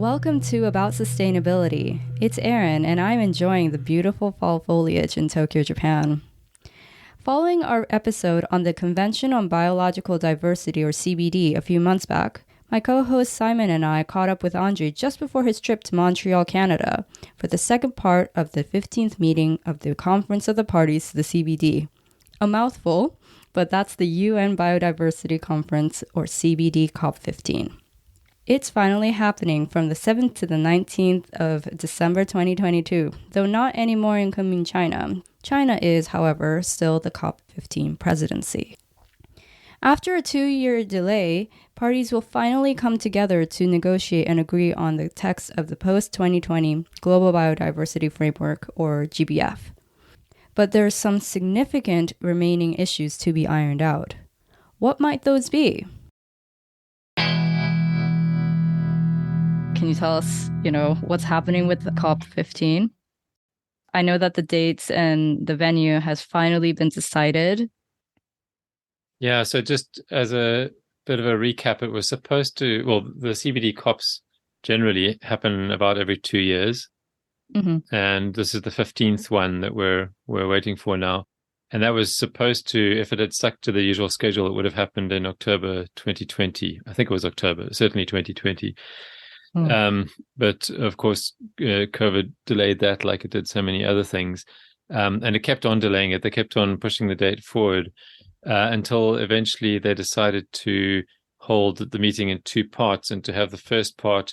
Welcome to About Sustainability. It's Erin, and I'm enjoying the beautiful fall foliage in Tokyo, Japan. Following our episode on the Convention on Biological Diversity, or CBD, a few months back, my co-host Simon and I caught up with Andre just before his trip to Montreal, Canada, for the second part of the 15th meeting of the Conference of the Parties to the CBD. A mouthful, but that's the UN Biodiversity Conference, or CBD COP15. It's finally happening from the 7th to the 19th of December 2022, though not anymore in Kunming, China. China is, however, still the COP15 presidency. After a 2-year delay, parties will finally come together to negotiate and agree on the text of the Post-2020 Global Biodiversity Framework, or GBF. But there are some significant remaining issues to be ironed out. What might those be? Can you tell us, what's happening with the COP15? I know that the dates and the venue has finally been decided. Yeah, so just as a bit of a recap, it was supposed to, the CBD COPs generally happen about every 2 years. Mm-hmm. And this is the 15th one that we're waiting for now. And that was supposed to, if it had stuck to the usual schedule, it would have happened in October 2020. I think it was October, certainly 2020. But of course, COVID delayed that like it did so many other things. And it kept on delaying it. They kept on pushing the date forward until eventually they decided to hold the meeting in 2 parts, and to have the first part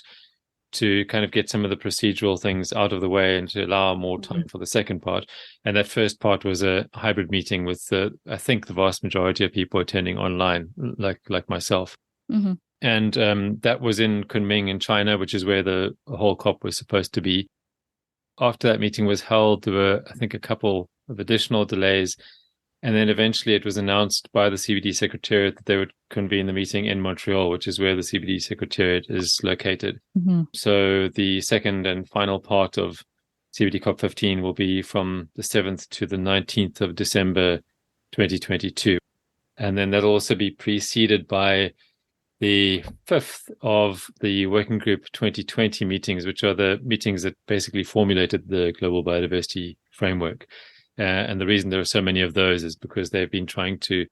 to kind of get some of the procedural things out of the way and to allow more time for the second part. And that first part was a hybrid meeting with, I think, the vast majority of people attending online, like myself. Mm-hmm. And that was in Kunming in China, which is where the whole COP was supposed to be. After that meeting was held, there were, I think, a couple of additional delays. And then eventually it was announced by the CBD Secretariat that they would convene the meeting in Montreal, which is where the CBD Secretariat is located. Mm-hmm. So the second and final part of CBD COP15 will be from the 7th to the 19th of December 2022. And then that'll also be preceded by the 5th of the Working Group 2020 meetings, which are the meetings that basically formulated the Global Biodiversity Framework. And the reason there are so many of those is because they've been trying to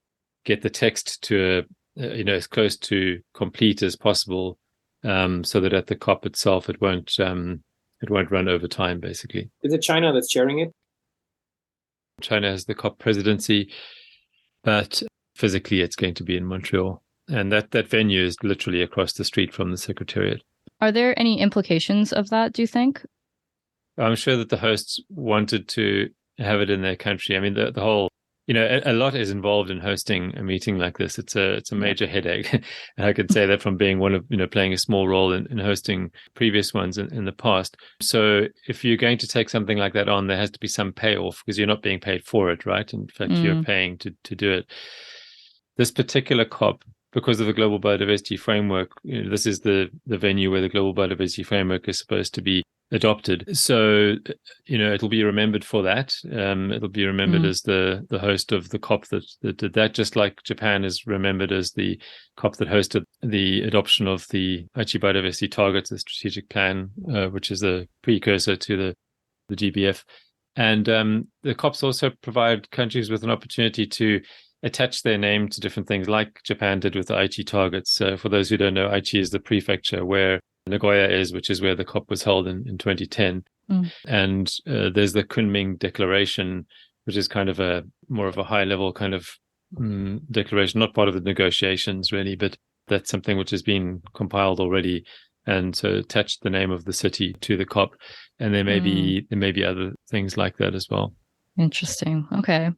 get the text to, as close to complete as possible, so that at the COP itself, it won't run over time, basically. Is it China that's chairing it? China has the COP presidency, but physically it's going to be in Montreal. And that venue is literally across the street from the Secretariat. Are there any implications of that, do you think? I'm sure that the hosts wanted to have it in their country. I mean, the whole, a lot is involved in hosting a meeting like this. It's a major headache. And I can say that from being one of, playing a small role in hosting previous ones in the past. So if you're going to take something like that on, there has to be some payoff, because you're not being paid for it, right? In fact, you're paying to do it. This particular COP, because of the Global Biodiversity Framework, this is the venue where the Global Biodiversity Framework is supposed to be adopted. So, it'll be remembered for that. It'll be remembered as the host of the COP that did that, just like Japan is remembered as the COP that hosted the adoption of the Aichi Biodiversity Targets, the strategic plan, which is the precursor to the GBF. And the COPs also provide countries with an opportunity to attach their name to different things, like Japan did with the Aichi targets. For those who don't know, Aichi is the prefecture where Nagoya is, which is where the COP was held in 2010. And there's the Kunming Declaration, which is kind of more of a high level kind of declaration, not part of the negotiations really, but that's something which has been compiled already. And so attach the name of the city to the COP. And there may be other things like that as well. Interesting. Okay.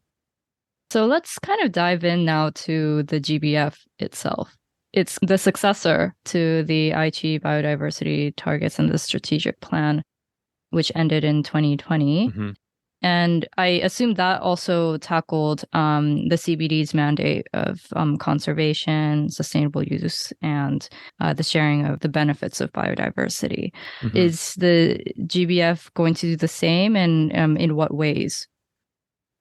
So let's kind of dive in now to the GBF itself. It's the successor to the Aichi Biodiversity Targets and the Strategic Plan, which ended in 2020. Mm-hmm. And I assume that also tackled the CBD's mandate of conservation, sustainable use, and the sharing of the benefits of biodiversity. Mm-hmm. Is the GBF going to do the same, and in what ways?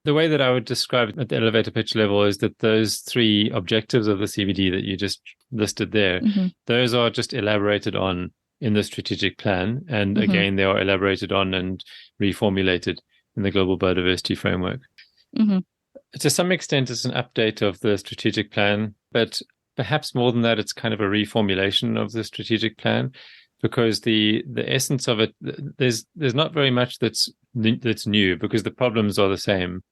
The way that I would describe it at the elevator pitch level is that those 3 objectives of the CBD that you just listed there, those are just elaborated on in the strategic plan. And Mm-hmm. again, they are elaborated on and reformulated in the Global Biodiversity Framework. Mm-hmm. To some extent, it's an update of the strategic plan, but perhaps more than that, it's kind of a reformulation of the strategic plan, because the essence of it, there's not very much that's new, because the problems are the same,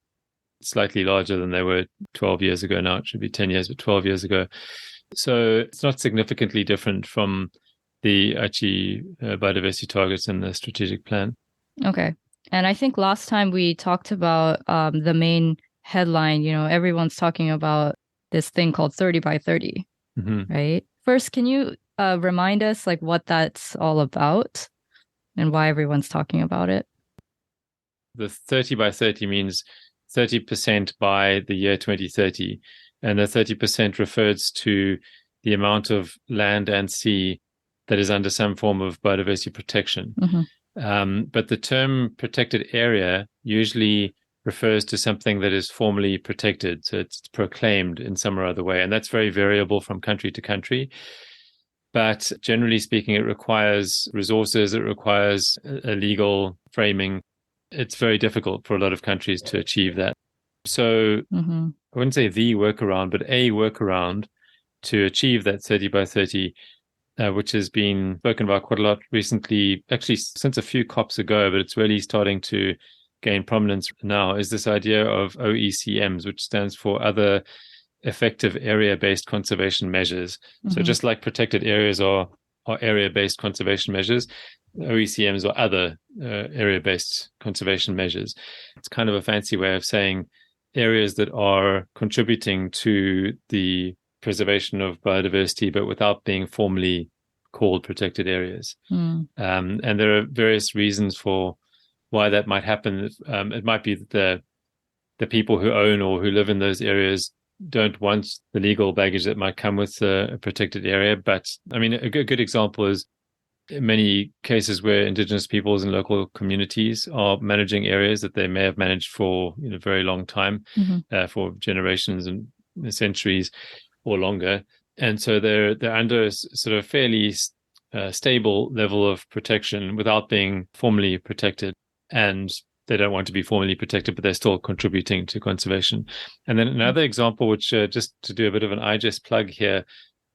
slightly larger than they were 12 years ago. Now it should be 10 years, but 12 years ago. So it's not significantly different from the Aichi biodiversity targets in the strategic plan. Okay. And I think last time we talked about the main headline, everyone's talking about this thing called 30 by 30, right? First, can you remind us like what that's all about and why everyone's talking about it? The 30 by 30 means 30% by the year 2030. And the 30% refers to the amount of land and sea that is under some form of biodiversity protection. But the term protected area usually refers to something that is formally protected. So it's proclaimed in some or other way. And that's very variable from country to country. But generally speaking, it requires resources, it requires a legal framing. It's very difficult for a lot of countries to achieve that. So I wouldn't say the workaround, but a workaround to achieve that 30 by 30, which has been spoken about quite a lot recently, actually since a few COPs ago, but it's really starting to gain prominence now, is this idea of OECMs, which stands for Other Effective Area-Based Conservation Measures. So just like protected areas are area-based conservation measures, OECMs are other area-based conservation measures. It's kind of a fancy way of saying areas that are contributing to the preservation of biodiversity, but without being formally called protected areas. And there are various reasons for why that might happen. It might be that the people who own or who live in those areas don't want the legal baggage that might come with a protected area. But I mean, a good example is in many cases where indigenous peoples and local communities are managing areas that they may have managed for a very long time, for generations and centuries or longer. And so they're under a sort of fairly stable level of protection without being formally protected. And they don't want to be formally protected, but they're still contributing to conservation. And then another example, which just to do a bit of an IGES plug here,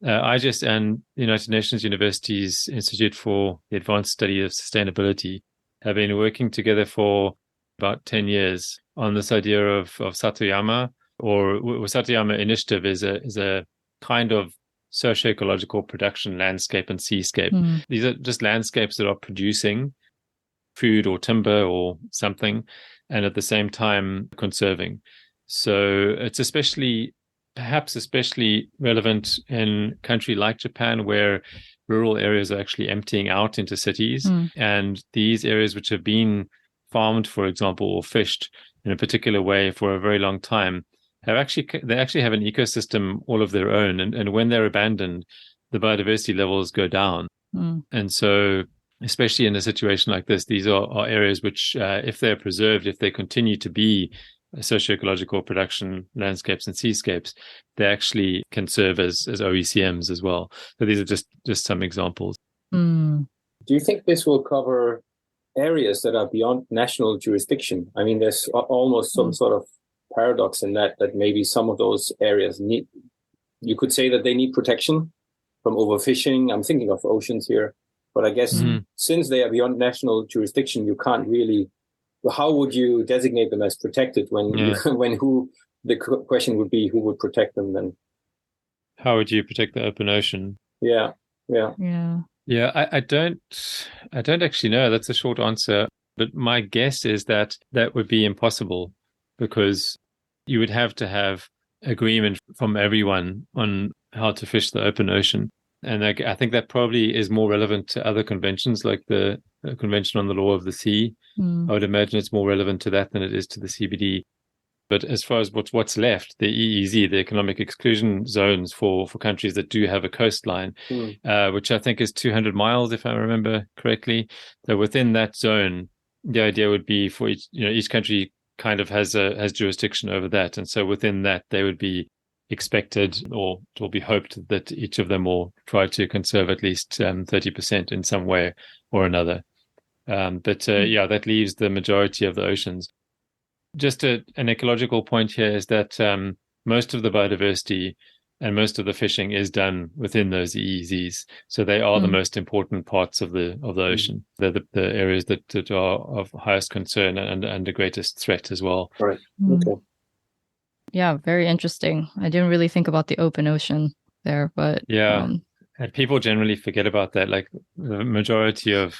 IGES and the United Nations University's Institute for the Advanced Study of Sustainability have been working together for about 10 years on this idea of Satoyama, or Satoyama Initiative is a kind of socio-ecological production landscape and seascape. These are just landscapes that are producing food or timber or something, and at the same time conserving. So it's perhaps especially relevant in a country like Japan, where rural areas are actually emptying out into cities. And these areas which have been farmed, for example, or fished in a particular way for a very long time, they actually have an ecosystem all of their own. And when they're abandoned, the biodiversity levels go down. And so especially in a situation like this, these are areas which, if they're preserved, if they continue to be socio-ecological production landscapes and seascapes, they actually can serve as OECMs as well. So these are just some examples. Do you think this will cover areas that are beyond national jurisdiction? I mean, there's almost some sort of paradox in that maybe some of those areas you could say that they need protection from overfishing. I'm thinking of oceans here. But I guess since they are beyond national jurisdiction, you can't really. How would you designate them as protected when the question would be who would protect them then? How would you protect the open ocean? Yeah. I don't actually know. That's a short answer. But my guess is that would be impossible, because you would have to have agreement from everyone on how to fish the open ocean. And I think that probably is more relevant to other conventions, like the Convention on the Law of the Sea. I would imagine it's more relevant to that than it is to the CBD. But as far as what's left, the EEZ, the economic exclusion zones for countries that do have a coastline, which I think is 200 miles, if I remember correctly. So within that zone, the idea would be for each country kind of has jurisdiction over that. And so within that, they would be expected, or it will be hoped that each of them will try to conserve at least 30% in some way or another. But that leaves the majority of the oceans. Just an ecological point here is that most of the biodiversity and most of the fishing is done within those EEZs. So they are the most important parts of the ocean. They're the areas that are of highest concern and the greatest threat as well. Right. Okay. Yeah, very interesting. I didn't really think about the open ocean there, but and people generally forget about that. Like the majority of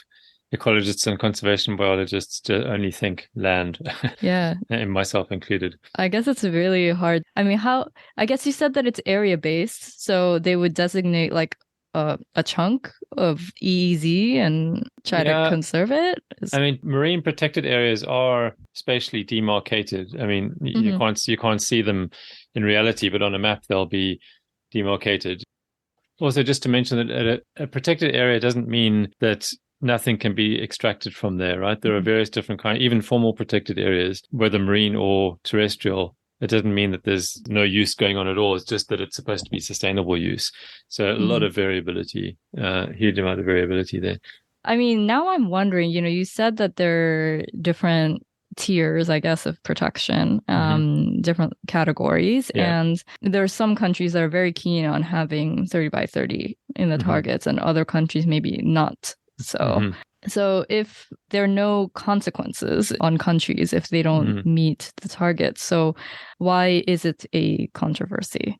ecologists and conservation biologists only think land. Yeah. And myself included. I guess it's really hard. I mean, I guess you said that it's area based, so they would designate like a chunk of EEZ and try to conserve it. I mean, marine protected areas are spatially demarcated. I mean, you can't see them in reality, but on a map they'll be demarcated. Also, just to mention that a protected area doesn't mean that nothing can be extracted from there, right? There are various different kinds, even formal protected areas, whether marine or terrestrial. It doesn't mean that there's no use going on at all. It's just that it's supposed to be sustainable use. So a lot of variability, huge amount of variability there. I mean, now I'm wondering, you said that there are different tiers, I guess, of protection, different categories. Yeah. And there are some countries that are very keen on having 30 by 30 in the targets, and other countries maybe not. So if there are no consequences on countries if they don't meet the targets, so why is it a controversy?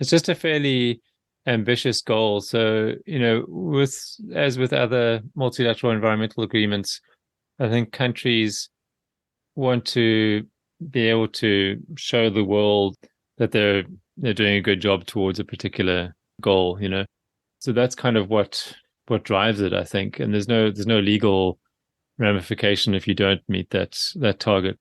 It's just a fairly ambitious goal. So, as with other multilateral environmental agreements, I think countries want to be able to show the world that they're doing a good job towards a particular goal, So that's kind of what drives it, I think. And there's no legal ramification if you don't meet that target.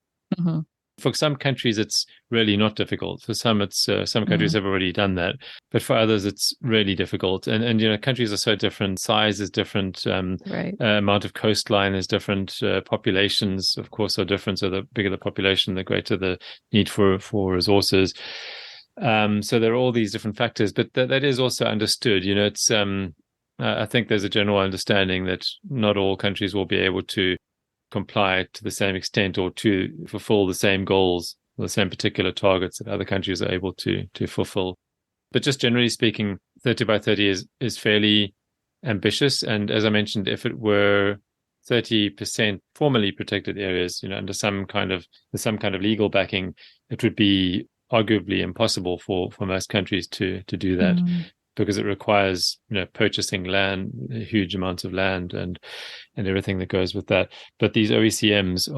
For some countries, it's really not difficult. For some, some countries have already done that, but for others, it's really difficult. And countries are so different. Size is different. Amount of coastline is different. Populations, of course, are different. So the bigger the population, the greater the need for resources. So there are all these different factors, but that is also understood. It's I think there's a general understanding that not all countries will be able to comply to the same extent or to fulfill the same goals or the same particular targets that other countries are able to fulfill. But just generally speaking, 30 by 30 is fairly ambitious. And as I mentioned, if it were 30% formally protected areas, under some kind of legal backing, it would be arguably impossible for most countries to do that. Because it requires, purchasing land, huge amounts of land and everything that goes with that. But these OECMs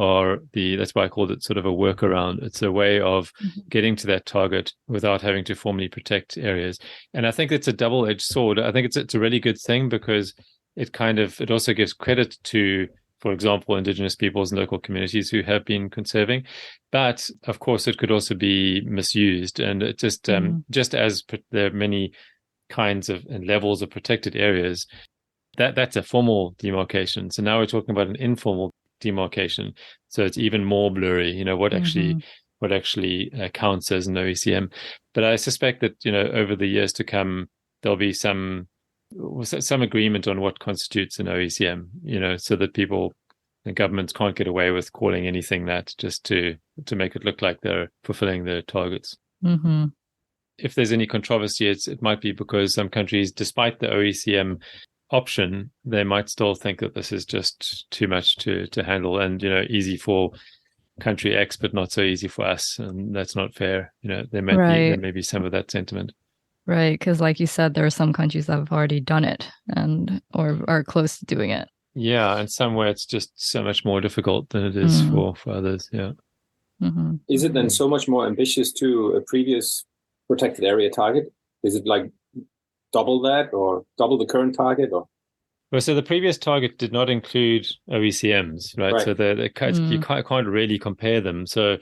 that's why I called it sort of a workaround. It's a way of getting to that target without having to formally protect areas. And I think it's a double-edged sword. I think it's a really good thing because it also gives credit to, for example, indigenous peoples and local communities who have been conserving. But of course, it could also be misused. And it just as there are many kinds of and levels of protected areas, that's a formal demarcation. So now we're talking about an informal demarcation. So it's even more blurry, what actually counts as an OECM. But I suspect that, over the years to come, there'll be some agreement on what constitutes an OECM, so that people and governments can't get away with calling anything that just to make it look like they're fulfilling their targets. If there's any controversy, it might be because some countries, despite the OECM option, they might still think that this is just too much to handle and, easy for country X, but not so easy for us. And that's not fair. There may be some of that sentiment. Right. Because like you said, there are some countries that have already done it or are close to doing it. Yeah. And somewhere it's just so much more difficult than it is for others. Yeah. Is it then so much more ambitious to a previous protected area target? Is it like double that or double the current target? Or well, so the previous target did not include OECMs, right? So you can't really compare them. So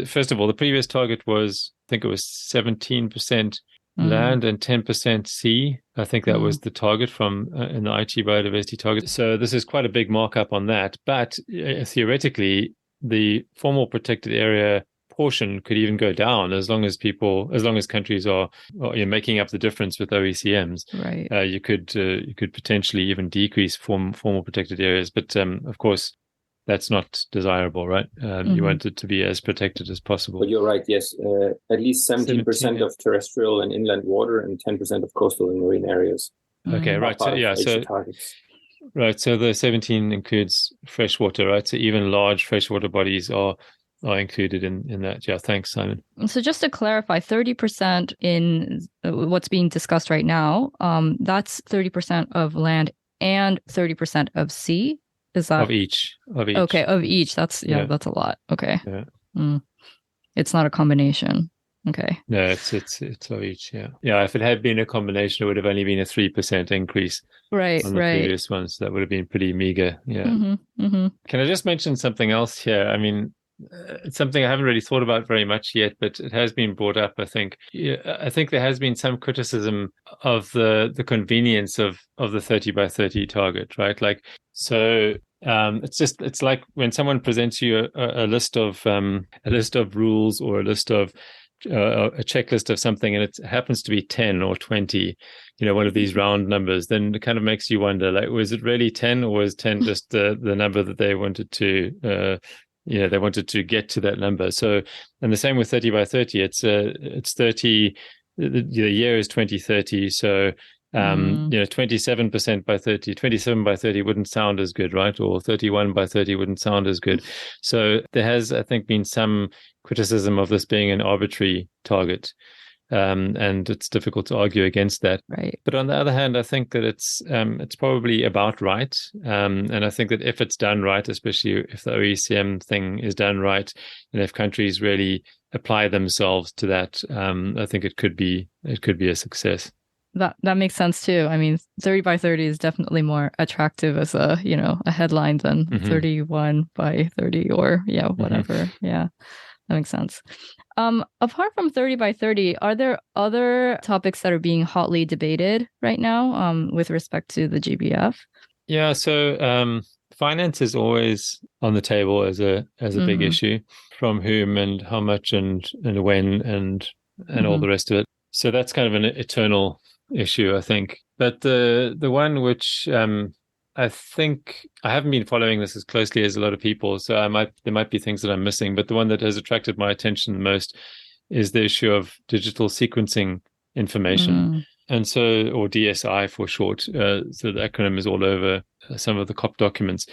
first of all, the previous target was, I think it was 17% land and 10% sea. I think that was the target from in the IT biodiversity target. So this is quite a big markup on that. But theoretically, the formal protected area proportion could even go down as long as countries are making up the difference with OECMs. Right. You could potentially even decrease formal protected areas, but of course that's not desirable, right? You want it to be as protected as possible. But you're right. Yes, at least 17% of terrestrial and inland water and 10% of coastal and marine areas. Okay, right. So the 17 includes freshwater, right? So even large freshwater bodies are included in that. Yeah, thanks, Simon. So just to clarify, 30% in what's being discussed right now, that's 30% of land and 30% of sea. Is that of each? Okay, of each. That's that's a lot. Okay. Yeah. It's not a combination. Okay. No, it's of each. Yeah. Yeah. If it had been a combination, it would have only been a 3% increase. Right. On the previous ones. That would have been pretty meager. Yeah. Can I just mention something else here? I mean, it's something I haven't really thought about very much yet, but it has been brought up, I think. I think there has been some criticism of the convenience of the 30 by 30 target, right? Like, so it's like when someone presents you a list of rules or a list of a checklist of something, and it happens to be 10 or 20, one of these round numbers, then it kind of makes you wonder, like, was it really 10, or was 10 just the number that they wanted to they wanted to get to that number? So, and the same with 30 by 30, it's 30, the year is 2030, so 27% by 30, 27 by 30 wouldn't sound as good, right? Or 31 by 30 wouldn't sound as good. So there has, I think, been some criticism of this being an arbitrary target. And it's difficult to argue against that. Right. But on the other hand, I think that it's probably about right. And I think that if it's done right, especially if the OECM thing is done right, and if countries really apply themselves to that, I think it could be a success. That makes sense too. I mean, 30 by 30 is definitely more attractive as a headline than 31 by 30 or whatever. Yeah, that makes sense. Apart from 30 by 30, are there other topics that are being hotly debated right now with respect to the GBF? Yeah, so finance is always on the table as a big issue. From whom and how much and when and all the rest of it. So that's kind of an eternal issue, I think. But the one which I think I haven't been following this as closely as a lot of people, so there might be things that I'm missing. But the one that has attracted my attention the most is the issue of digital sequencing information, and so, or DSI for short. So the acronym is all over some of the COP documents.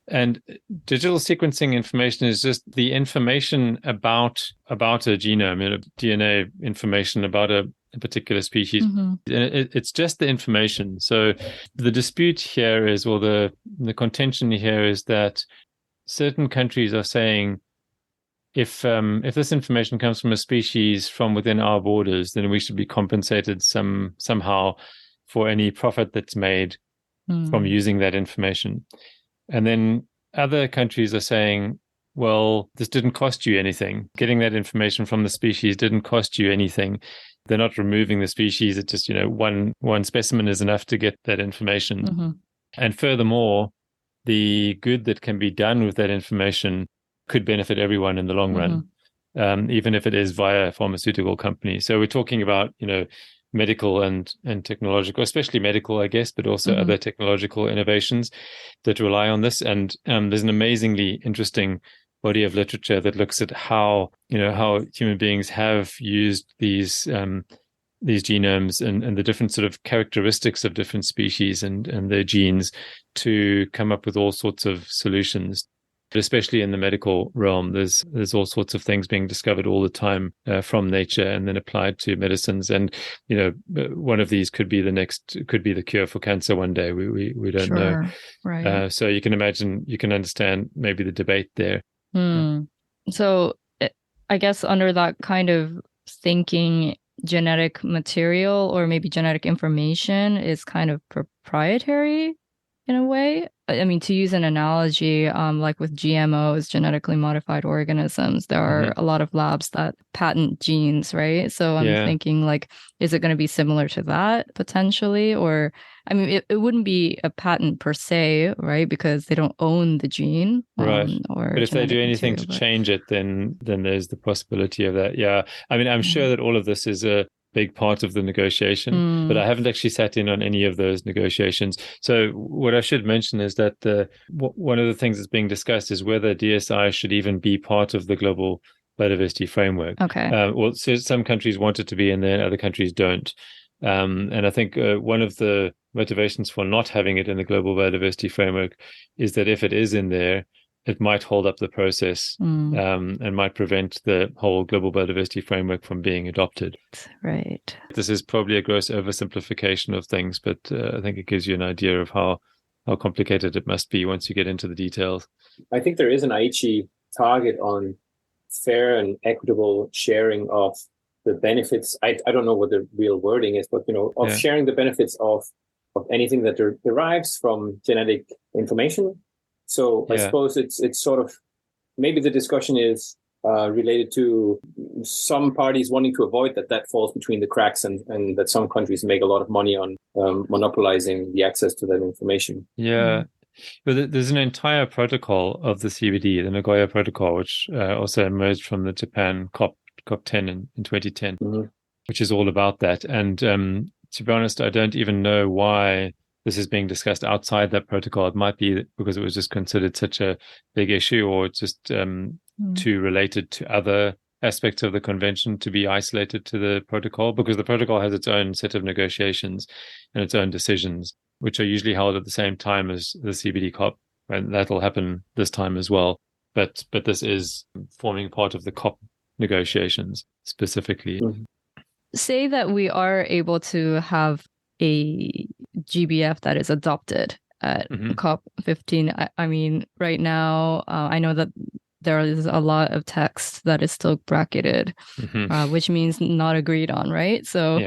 And digital sequencing information is just the information about a genome, DNA information about a particular species. And it's just the information. So the dispute here is, or the contention here is that certain countries are saying, if this information comes from a species from within our borders, then we should be compensated somehow for any profit that's made from using that information. And then other countries are saying, well, this didn't cost you anything. Getting that information from the species didn't cost you anything. They're not removing the species. It's just, one specimen is enough to get that information. And furthermore, the good that can be done with that information could benefit everyone in the long run, even if it is via a pharmaceutical company. So we're talking about, medical and technological, especially medical, I guess, but also other technological innovations that rely on this. And there's an amazingly interesting body of literature that looks at how human beings have used these genomes and the different sort of characteristics of different species and their genes to come up with all sorts of solutions. But especially in the medical realm, there's all sorts of things being discovered all the time from nature and then applied to medicines. And one of these could be the cure for cancer one day. We don't know. Right. So you can understand maybe the debate there. So I guess under that kind of thinking, genetic material or maybe genetic information is kind of proprietary in a way. I mean, to use an analogy, like with GMOs, genetically modified organisms, there are a lot of labs that patent genes, right? So I'm thinking, like, is it going to be similar to that potentially? Or, I mean, it wouldn't be a patent per se, right? Because they don't own the gene. Right. Or but if they do genetic anything material, to change it, then there's the possibility of that. Yeah. I mean, I'm sure that all of this is a big part of the negotiation, but I haven't actually sat in on any of those negotiations. So what I should mention is that one of the things that's being discussed is whether DSI should even be part of the global biodiversity framework. Okay. Well, so some countries want it to be in there, and other countries don't. And I think one of the motivations for not having it in the global biodiversity framework is that if it is in there, it might hold up the process and might prevent the whole global biodiversity framework from being adopted. Right. This is probably a gross oversimplification of things, but I think it gives you an idea of how complicated it must be once you get into the details. I think there is an Aichi target on fair and equitable sharing of the benefits. I don't know what the real wording is, but of sharing the benefits of anything that derives from genetic information. So I suppose it's sort of, maybe the discussion is related to some parties wanting to avoid that falls between the cracks, and that some countries make a lot of money on monopolizing the access to that information. Yeah. But there's an entire protocol of the CBD, the Nagoya Protocol, which also emerged from the Japan COP10 in 2010, which is all about that. And to be honest, I don't even know why this is being discussed outside that protocol. It might be because it was just considered such a big issue, or just too related to other aspects of the convention to be isolated to the protocol, because the protocol has its own set of negotiations and its own decisions, which are usually held at the same time as the CBD COP, and that'll happen this time as well. But this is forming part of the COP negotiations specifically. Say that we are able to have a GBF that is adopted at COP15. I mean, right now, I know that there is a lot of text that is still bracketed, which means not agreed on, right? So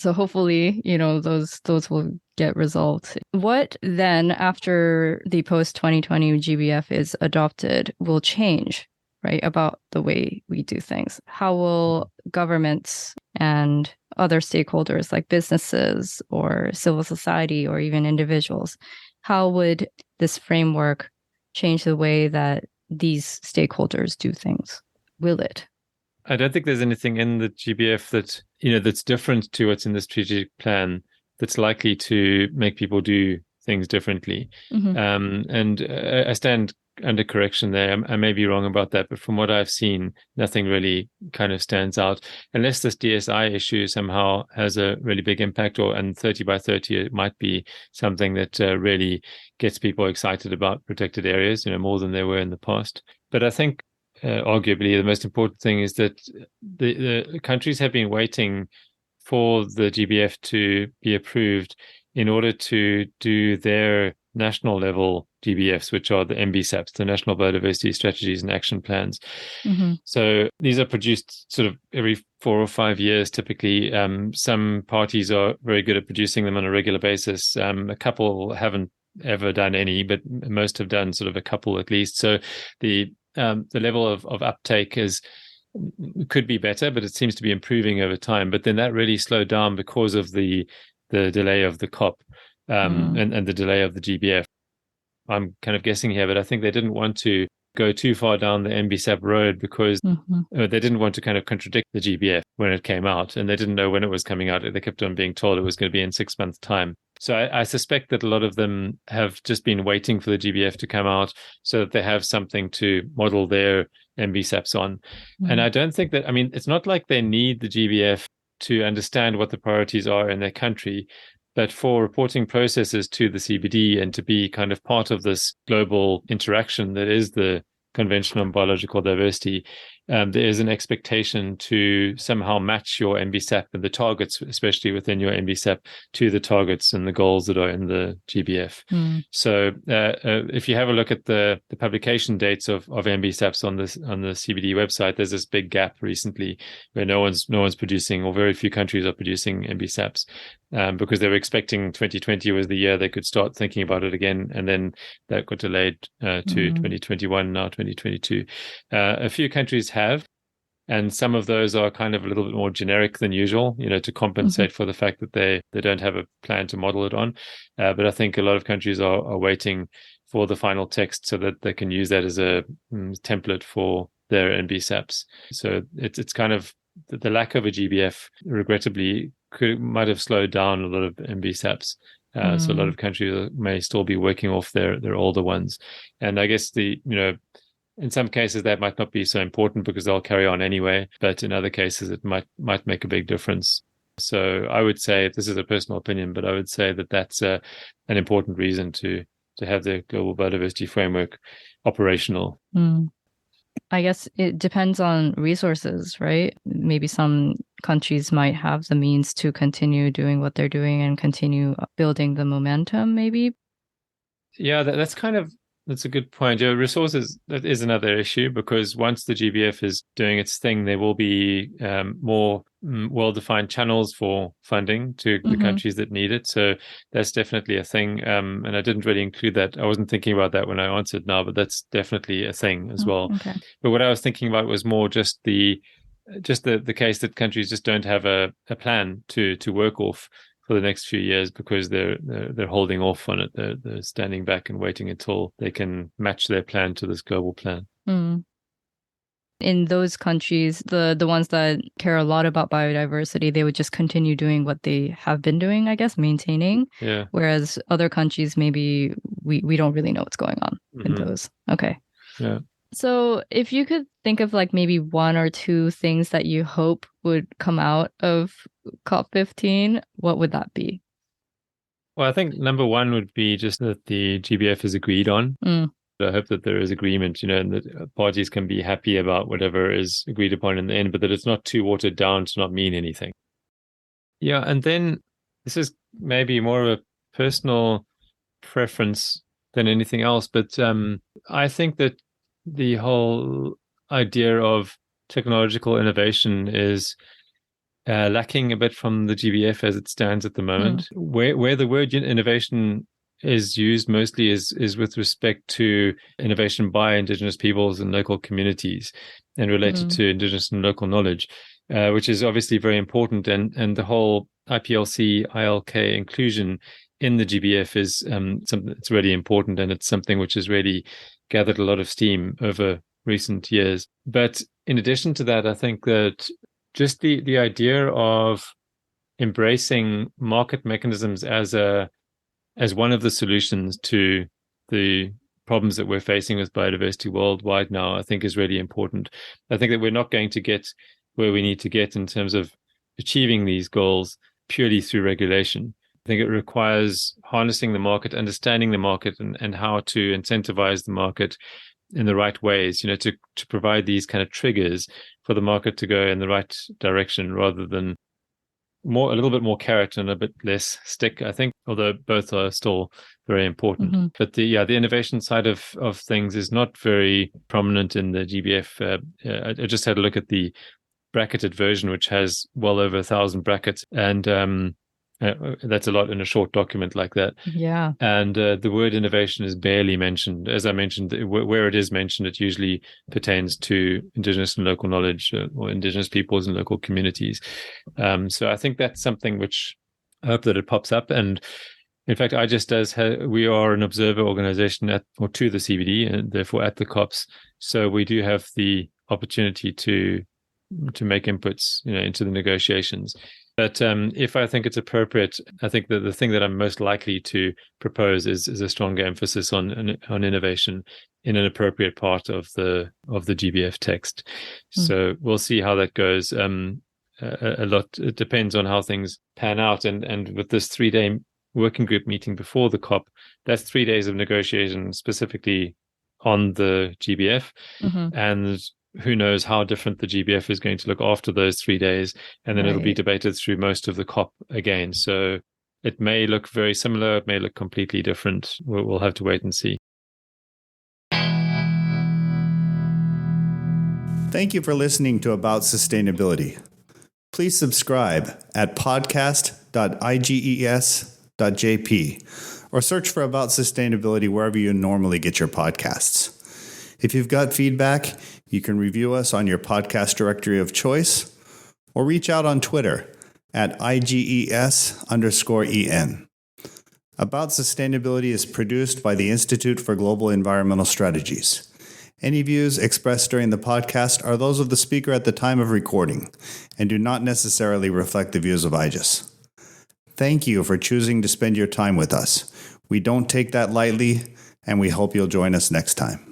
hopefully, those will get resolved. What then, after the post-2020 GBF is adopted, will change, right, about the way we do things? How will governments and other stakeholders like businesses or civil society or even individuals, how would this framework change the way that these stakeholders do things? Will it? I don't think there's anything in the GBF that, that's different to what's in the strategic plan that's likely to make people do things differently. And I stand under correction there. I may be wrong about that, but from what I've seen, nothing really kind of stands out, unless this DSI issue somehow has a really big impact, and 30 by 30, it might be something that really gets people excited about protected areas, more than they were in the past. But I think arguably the most important thing is that the countries have been waiting for the GBF to be approved in order to do their national level GBFs, which are the MBSAPs, the National Biodiversity Strategies and Action Plans. So these are produced sort of every 4 or 5 years, typically. Some parties are very good at producing them on a regular basis. A couple haven't ever done any, but most have done sort of a couple at least. So the level of uptake could be better, but it seems to be improving over time. But then that really slowed down because of the delay of the COP and the delay of the GBF. I'm kind of guessing here, but I think they didn't want to go too far down the MBSAP road because they didn't want to kind of contradict the GBF when it came out, and they didn't know when it was coming out. They kept on being told it was going to be in 6 months' time. So I suspect that a lot of them have just been waiting for the GBF to come out so that they have something to model their MBSAPs on. And I don't think that, it's not like they need the GBF to understand what the priorities are in their country, but for reporting processes to the CBD and to be kind of part of this global interaction that is the Convention on Biological Diversity, there is an expectation to somehow match your MBSAP and the targets, especially within your MBSAP, to the targets and the goals that are in the GBF. So if you have a look at the publication dates of MBSAPs on the CBD website, there's this big gap recently where no one's producing, or very few countries are producing MBSAPs, because they were expecting 2020 was the year they could start thinking about it again, and then that got delayed to 2021, now 2022. A few countries have, and some of those are kind of a little bit more generic than usual, to compensate for the fact that they don't have a plan to model it on. But I think a lot of countries are waiting for the final text so that they can use that as a template for their NBSAPs. So it's kind of the lack of a GBF, regrettably, might have slowed down a lot of NBSAPs. So a lot of countries may still be working off their older ones. And I guess in some cases that might not be so important because they'll carry on anyway, but in other cases it might make a big difference. So I would say, this is a personal opinion, but I would say that that's an important reason to have the Global Biodiversity Framework operational. I guess it depends on resources, right? Maybe some countries might have the means to continue doing what they're doing and continue building the momentum, maybe. Yeah, that's a good point. Yeah, resources, that is another issue, because once the GBF is doing its thing, there will be more well-defined channels for funding to the countries that need it. So that's definitely a thing. And I didn't really include that. I wasn't thinking about that when I answered now, but that's definitely a thing as well. Okay. But what I was thinking about was more just the case that countries just don't have a plan to work off for the next few years because they're holding off on it. They're standing back and waiting until they can match their plan to this global plan. In those countries, the ones that care a lot about biodiversity, they would just continue doing what they have been doing, I guess, maintaining. Yeah. Whereas other countries, maybe we don't really know what's going on in those. Okay. Yeah. So if you could think of like maybe one or two things that you hope would come out of COP15, what would that be? Well, I think number one would be just that the GBF is agreed on. I hope that there is agreement, and that parties can be happy about whatever is agreed upon in the end, but that it's not too watered down to not mean anything. Yeah, and then this is maybe more of a personal preference than anything else, but I think that the whole idea of technological innovation is lacking a bit from the GBF as it stands at the moment. Where the word innovation is used mostly is with respect to innovation by Indigenous peoples and local communities and related to Indigenous and local knowledge, which is obviously very important. And the whole IPLC, ILK inclusion in the GBF is something that's really important, and it's something which has really gathered a lot of steam over recent years. But in addition to that, I think that just the idea of embracing market mechanisms as one of the solutions to the problems that we're facing with biodiversity worldwide now, I think is really important. I think that we're not going to get where we need to get in terms of achieving these goals purely through regulation. I think it requires harnessing the market, understanding the market, and how to incentivize the market in the right ways, to provide these kind of triggers for the market to go in the right direction, rather than a little bit more carrot and a bit less stick, I think, although both are still very important. But the innovation side of things is not very prominent in the GBF. I just had a look at the bracketed version, which has well over 1,000 brackets, and that's a lot in a short document like that. Yeah. And the word innovation is barely mentioned. As I mentioned, where it is mentioned, it usually pertains to Indigenous and local knowledge, or Indigenous peoples and local communities. So I think that's something which I hope that it pops up. And in fact, we are an observer organization to the CBD, and therefore at the COPs. So we do have the opportunity to make inputs, into the negotiations. But if I think it's appropriate, I think that the thing that I'm most likely to propose is a stronger emphasis on innovation in an appropriate part of the GBF text. So we'll see how that goes. A lot, it depends on how things pan out. And with this 3-day working group meeting before the COP, that's 3 days of negotiation specifically on the GBF. Mm-hmm. And who knows how different the GBF is going to look after those 3 days. And then it'll be debated through most of the COP again. So it may look very similar. It may look completely different. We'll have to wait and see. Thank you for listening to About Sustainability. Please subscribe at podcast.iges.jp or search for About Sustainability wherever you normally get your podcasts. If you've got feedback, you can review us on your podcast directory of choice or reach out on Twitter at IGES_EN. About Sustainability is produced by the Institute for Global Environmental Strategies. Any views expressed during the podcast are those of the speaker at the time of recording and do not necessarily reflect the views of IGES. Thank you for choosing to spend your time with us. We don't take that lightly, and we hope you'll join us next time.